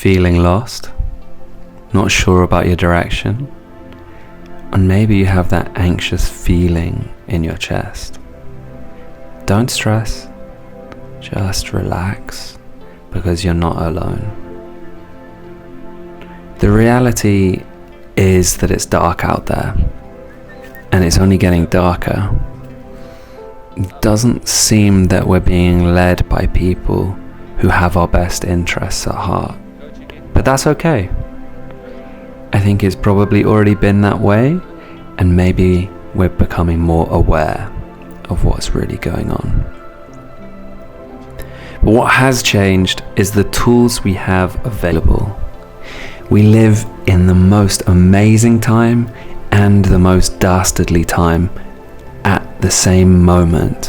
feeling lost, not sure about your direction, and maybe you have that anxious feeling in your chest. Don't stress, just relax, because you're not alone. The reality is that it's dark out there, and it's only getting darker. It doesn't seem that we're being led by people who have our best interests at heart, but that's okay. I think it's probably already been that way, and maybe we're becoming more aware of what's really going on. But what has changed is the tools we have available. We live in the most amazing time and the most dastardly time at the same moment,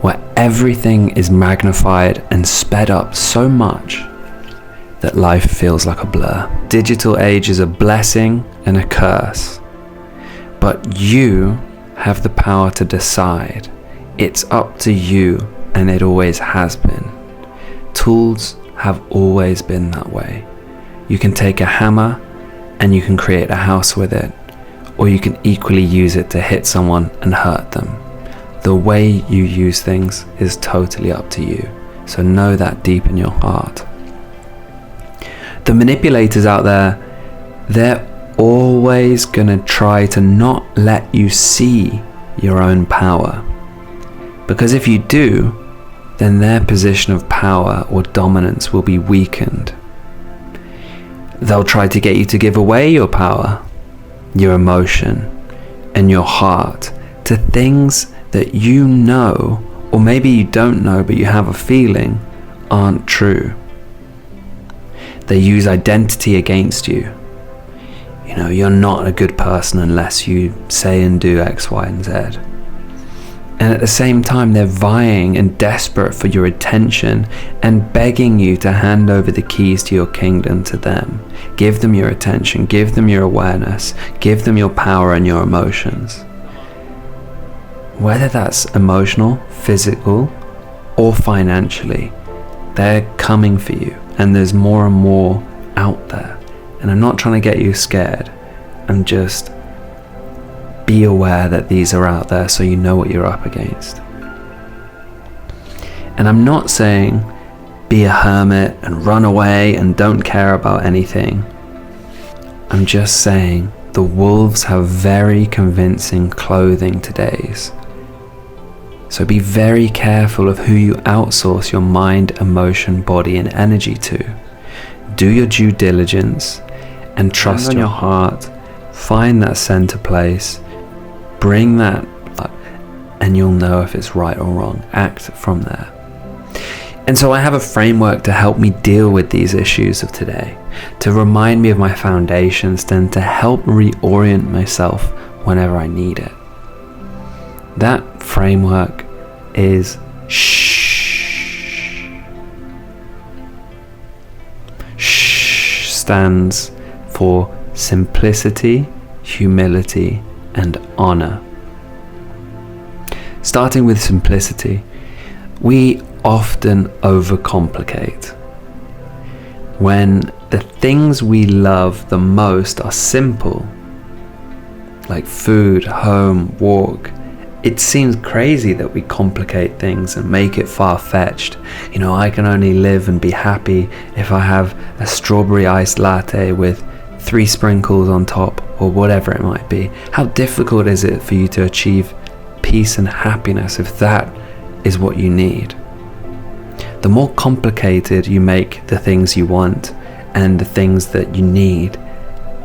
where everything is magnified and sped up so much that life feels like a blur. Digital age is a blessing and a curse, but you have the power to decide. It's up to you, and it always has been. Tools have always been that way. You can take a hammer and you can create a house with it, or you can equally use it to hit someone and hurt them. The way you use things is totally up to you, so know that deep in your heart. The manipulators out there, they're always gonna try to not let you see your own power, because if you do, then their position of power or dominance will be weakened. They'll try to get you to give away your power, your emotion, and your heart to things that you know, or maybe you don't know but you have a feeling, aren't true. They use identity against you. You know, you're not a good person unless you say and do X, Y, and Z. And at the same time, they're vying and desperate for your attention and begging you to hand over the keys to your kingdom to them. Give them your attention, give them your awareness, give them your power and your emotions. Whether that's emotional, physical, or financially, they're coming for you, and there's more and more out there. And I'm not trying to get you scared. I'm just be aware that these are out there so you know what you're up against. And I'm not saying be a hermit and run away and don't care about anything. I'm just saying the wolves have very convincing clothing today's. So be very careful of who you outsource your mind, emotion, body, and energy to. Do your due diligence and trust on your heart. Find that center place. Bring that up, and you'll know if it's right or wrong. Act from there. And so I have a framework to help me deal with these issues of today, to remind me of my foundations, and to help reorient myself whenever I need it. That framework is SH. SH stands for simplicity, humility, and honor. Starting with simplicity, we often overcomplicate. When the things we love the most are simple, like food, home, walk, it seems crazy that we complicate things and make it far-fetched. You know, I can only live and be happy if I have a strawberry iced latte with 3 sprinkles on top, or whatever it might be. How difficult is it for you to achieve peace and happiness if that is what you need? The more complicated you make the things you want and the things that you need,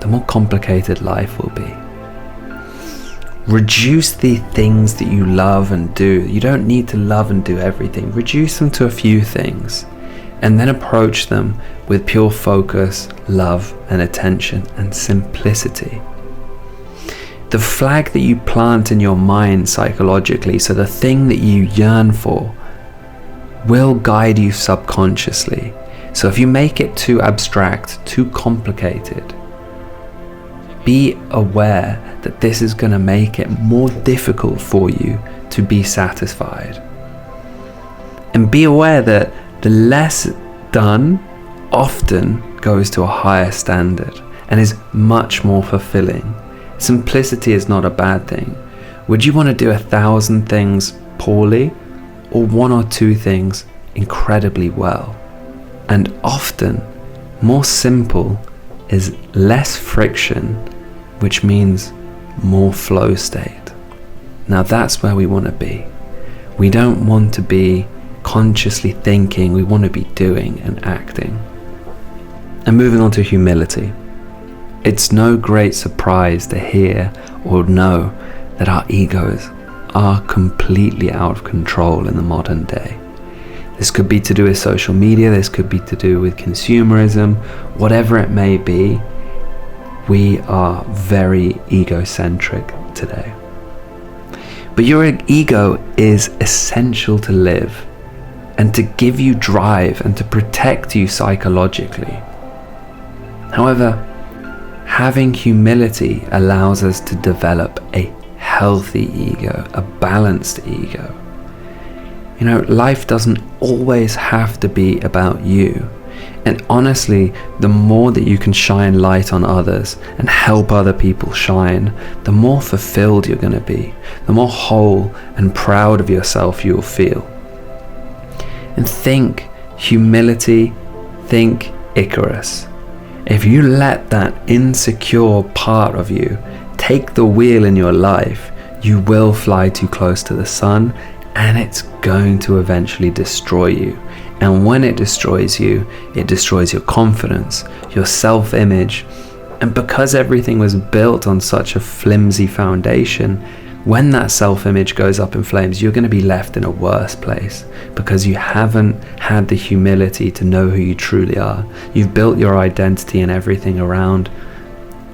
the more complicated life will be. Reduce the things that you love and do. You don't need to love and do everything. Reduce them to a few things, and then approach them with pure focus, love, and attention, and simplicity. The flag that you plant in your mind psychologically, so the thing that you yearn for, will guide you subconsciously. So if you make it too abstract, too complicated, be aware that this is going to make it more difficult for you to be satisfied. And be aware that the less done often goes to a higher standard and is much more fulfilling. Simplicity is not a bad thing. Would you want to do 1,000 things poorly, or 1 or 2 things incredibly well? And often, more simple is less friction, which means more flow state. Now that's where we want to be. We don't want to be consciously thinking, we want to be doing and acting. And moving on to humility. It's no great surprise to hear or know that our egos are completely out of control in the modern day. This could be to do with social media, this could be to do with consumerism, whatever it may be. We are very egocentric today. But your ego is essential to live and to give you drive and to protect you psychologically. However, having humility allows us to develop a healthy ego, a balanced ego. You know, life doesn't always have to be about you. And honestly, the more that you can shine light on others and help other people shine, the more fulfilled you're going to be, the more whole and proud of yourself you'll feel. And think humility, think Icarus. If you let that insecure part of you take the wheel in your life, you will fly too close to the sun, and it's going to eventually destroy you. And when it destroys you, it destroys your confidence, your self-image. And because everything was built on such a flimsy foundation, when that self-image goes up in flames, you're going to be left in a worse place because you haven't had the humility to know who you truly are. You've built your identity and everything around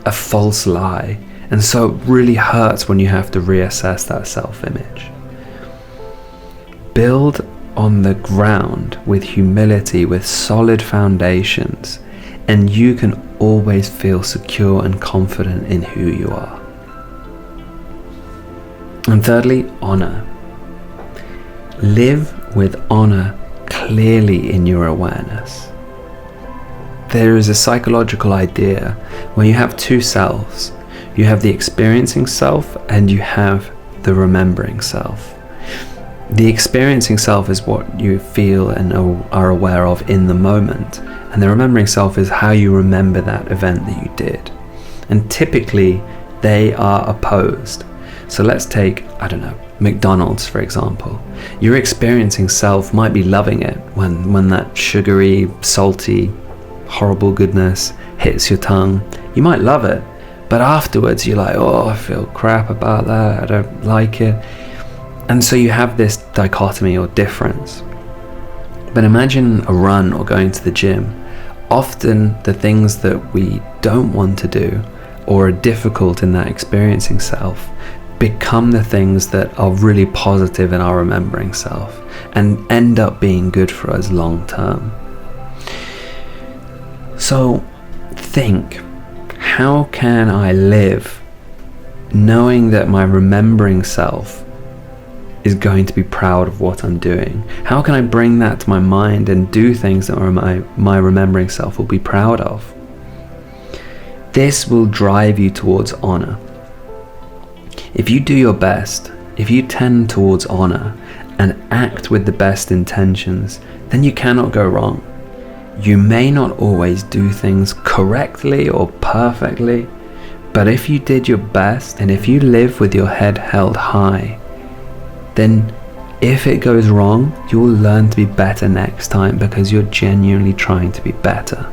a false lie. And so it really hurts when you have to reassess that self-image. Build on the ground with humility, with solid foundations, and you can always feel secure and confident in who you are. And thirdly, honor. Live with honor clearly in your awareness. There is a psychological idea where you have 2 selves. You have the experiencing self and you have the remembering self. The experiencing self is what you feel and are aware of in the moment, and the remembering self is how you remember that event that you did. And typically they are opposed. So let's take, McDonald's for example. Your experiencing self might be loving it when that sugary, salty, horrible goodness hits your tongue. You might love it, but afterwards you're like, oh, I feel crap about that, I don't like it. And so you have this dichotomy or difference. But imagine a run or going to the gym. Often the things that we don't want to do or are difficult in that experiencing self become the things that are really positive in our remembering self and end up being good for us long term. So think, how can I live knowing that my remembering self is going to be proud of what I'm doing? How can I bring that to my mind and do things that my remembering self will be proud of? This will drive you towards honor. If you do your best, if you tend towards honor and act with the best intentions, then you cannot go wrong. You may not always do things correctly or perfectly, but if you did your best and if you live with your head held high, then if it goes wrong, you will learn to be better next time because you're genuinely trying to be better.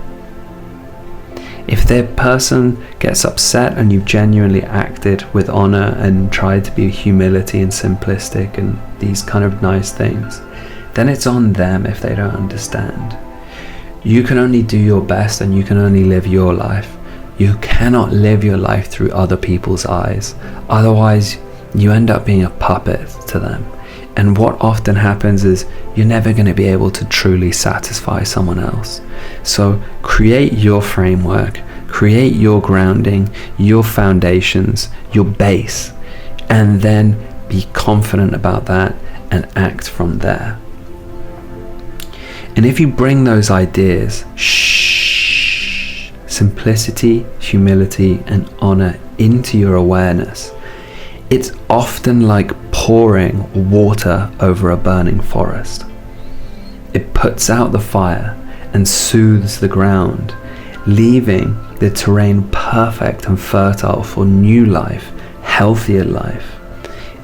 If the person gets upset and you've genuinely acted with honor and tried to be humility and simplistic and these kind of nice things, then it's on them if they don't understand. You can only do your best and you can only live your life. You cannot live your life through other people's eyes. Otherwise, you end up being a puppet to them. And what often happens is you're never going to be able to truly satisfy someone else. So create your framework, create your grounding, your foundations, your base, and then be confident about that and act from there. And if you bring those ideas, simplicity, humility, and honor into your awareness, it's often like pouring water over a burning forest. It puts out the fire and soothes the ground, leaving the terrain perfect and fertile for new life, healthier life.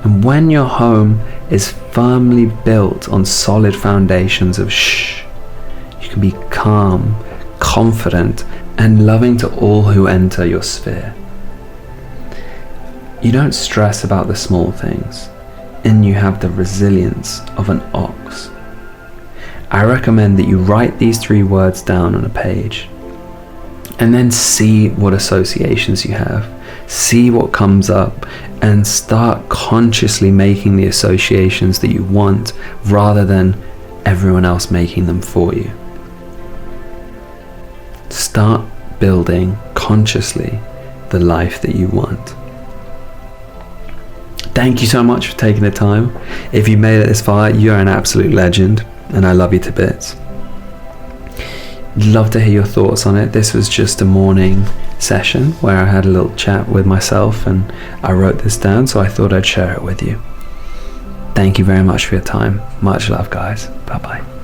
And when your home is firmly built on solid foundations of S.H.H, you can be calm, confident, and loving to all who enter your sphere. You don't stress about the small things, and you have the resilience of an ox. I recommend that you write these 3 words down on a page, and then see what associations you have, see what comes up, and start consciously making the associations that you want rather than everyone else making them for you. Start building consciously the life that you want. Thank you so much for taking the time. If you made it this far, you're an absolute legend, and I love you to bits. Love to hear your thoughts on it. This was just a morning session where I had a little chat with myself, and I wrote this down, so I thought I'd share it with you. Thank you very much for your time. Much love, guys. Bye bye.